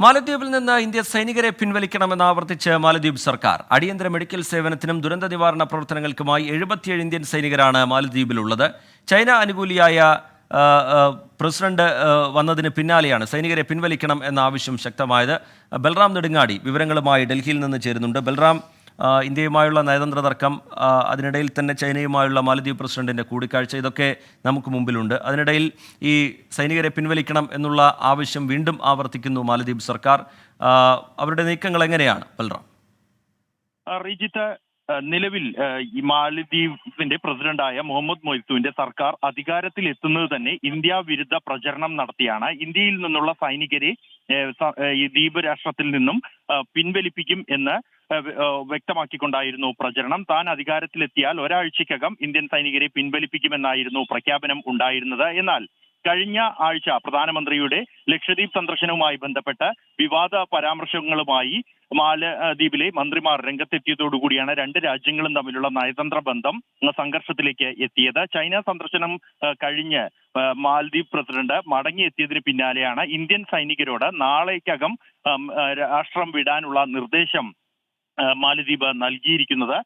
മാലദ്വീപിൽ നിന്ന് ഇന്ത്യ സൈനികരെ പിൻവലിക്കണമെന്ന് ആവർത്തിച്ച് മാലദ്വീപ് സർക്കാർ. അടിയന്തര മെഡിക്കൽ സേവനത്തിനും ദുരന്ത നിവാരണ പ്രവർത്തനങ്ങൾക്കുമായി 77 ഇന്ത്യൻ സൈനികരാണ് മാലദ്വീപിലുള്ളത്. ചൈന അനുകൂലിയായ പ്രസിഡന്റ് വന്നതിന് പിന്നാലെയാണ് സൈനികരെ പിൻവലിക്കണം എന്ന ആവശ്യം ശക്തമായത്. ബൽറാം നെടുങ്ങാടി വിവരങ്ങളുമായി ഡൽഹിയിൽ നിന്ന് ചേരുന്നുണ്ട്. ബൽറാം, ഇന്ത്യയുമായുള്ള നയതന്ത്ര തർക്കം, അതിനിടയിൽ തന്നെ ചൈനയുമായുള്ള മാലദ്വീപ് പ്രസിഡന്റിന്റെ കൂടിക്കാഴ്ച, ഇതൊക്കെ നമുക്ക് മുമ്പിലുണ്ട്. അതിനിടയിൽ ഈ സൈനികരെ പിൻവലിക്കണം എന്നുള്ള ആവശ്യം വീണ്ടും ആവർത്തിക്കുന്നു മാലദ്വീപ് സർക്കാർ. അവരുടെ നീക്കങ്ങൾ എങ്ങനെയാണ് ബൽറാം? റിജിത്ത്, നിലവിൽ ഈ മാലദ്വീപിന്റെ പ്രസിഡന്റായ മുഹമ്മദ് മൊയ്സുവിന്റെ സർക്കാർ അധികാരത്തിൽ എത്തുന്നത് തന്നെ ഇന്ത്യ വിരുദ്ധ പ്രചരണം നടത്തിയാണ്. ഇന്ത്യയിൽ നിന്നുള്ള സൈനികരെ ഈ ദ്വീപ് രാഷ്ട്രത്തിൽ നിന്നും പിൻവലിപ്പിക്കും എന്ന് വ്യക്തമാക്കിക്കൊണ്ടായിരുന്നു പ്രചരണം. താൻ അധികാരത്തിലെത്തിയാൽ ഒരാഴ്ചക്കകം ഇന്ത്യൻ സൈനികരെ പിൻവലിപ്പിക്കുമെന്നായിരുന്നു പ്രഖ്യാപനം ഉണ്ടായിരുന്നത്. എന്നാൽ കഴിഞ്ഞ ആഴ്ച പ്രധാനമന്ത്രിയുടെ ലക്ഷദ്വീപ് സന്ദർശനവുമായി ബന്ധപ്പെട്ട് വിവാദ പരാമർശങ്ങളുമായി മാലദ്വീപിലെ മന്ത്രിമാർ രംഗത്തെത്തിയതോടുകൂടിയാണ് രണ്ട് രാജ്യങ്ങളും തമ്മിലുള്ള നയതന്ത്ര ബന്ധം സംഘർഷത്തിലേക്ക് എത്തിയത്. ചൈന സന്ദർശനം കഴിഞ്ഞ് മാലദ്വീപ് പ്രസിഡന്റ് മടങ്ങിയെത്തിയതിന് പിന്നാലെയാണ് ഇന്ത്യൻ സൈനികരോട് നാളേക്കകം രാഷ്ട്രം വിടാനുള്ള നിർദ്ദേശം മാലദ്വീപ് നൽകിയിരിക്കുന്നത്.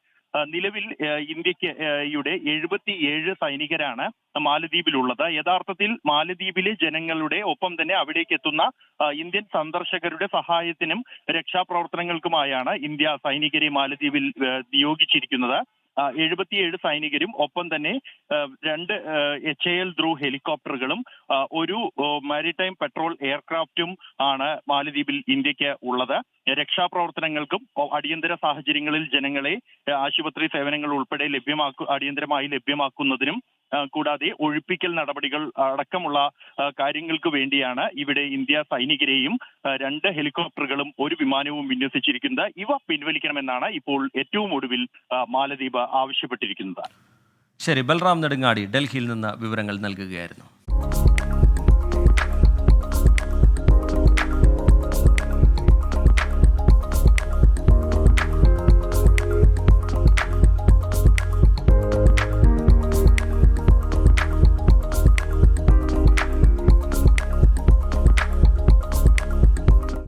നിലവിൽ ഇന്ത്യയുടെ 77 സൈനികരാണ് മാലദ്വീപിലുള്ളത്. യഥാർത്ഥത്തിൽ മാലദ്വീപിലെ ജനങ്ങളുടെ ഒപ്പം തന്നെ അവിടേക്ക് എത്തുന്ന ഇന്ത്യൻ സന്ദർശകരുടെ സഹായത്തിനും രക്ഷാപ്രവർത്തനങ്ങൾക്കുമായാണ് ഇന്ത്യ സൈനികരെ മാലദ്വീപിൽ നിയോഗിച്ചിരിക്കുന്നത്. 77 സൈനികരും ഒപ്പം തന്നെ 2 HAL ധ്രുവ് ഹെലികോപ്റ്ററുകളും ഒരു മാരിടൈം പെട്രോൾ എയർക്രാഫ്റ്റും ആണ് മാലദ്വീപിൽ ഇന്ത്യക്ക് ഉള്ളത്. രക്ഷാപ്രവർത്തനങ്ങൾക്കും അടിയന്തര സാഹചര്യങ്ങളിൽ ജനങ്ങളെ ആശുപത്രി സേവനങ്ങൾ ഉൾപ്പെടെ അടിയന്തരമായി ലഭ്യമാക്കുന്നതിനും കൂടാതെ ഒഴിപ്പിക്കൽ നടപടികൾ അടക്കമുള്ള കാര്യങ്ങൾക്ക് വേണ്ടിയാണ് ഇവിടെ ഇന്ത്യ സൈനികരെയും 2 ഹെലികോപ്റ്ററുകളും ഒരു വിമാനവും വിന്യസിച്ചിരിക്കുന്നത്. ഇവ പിൻവലിക്കണമെന്നാണ് ഇപ്പോൾ ഏറ്റവും ഒടുവിൽ മാലദ്വീപ് ആവശ്യപ്പെട്ടിരിക്കുന്നത്. ശരി, ബൽറാം നെടുങ്ങാടി ഡൽഹിയിൽ നിന്ന് വിവരങ്ങൾ നൽകുകയായിരുന്നു.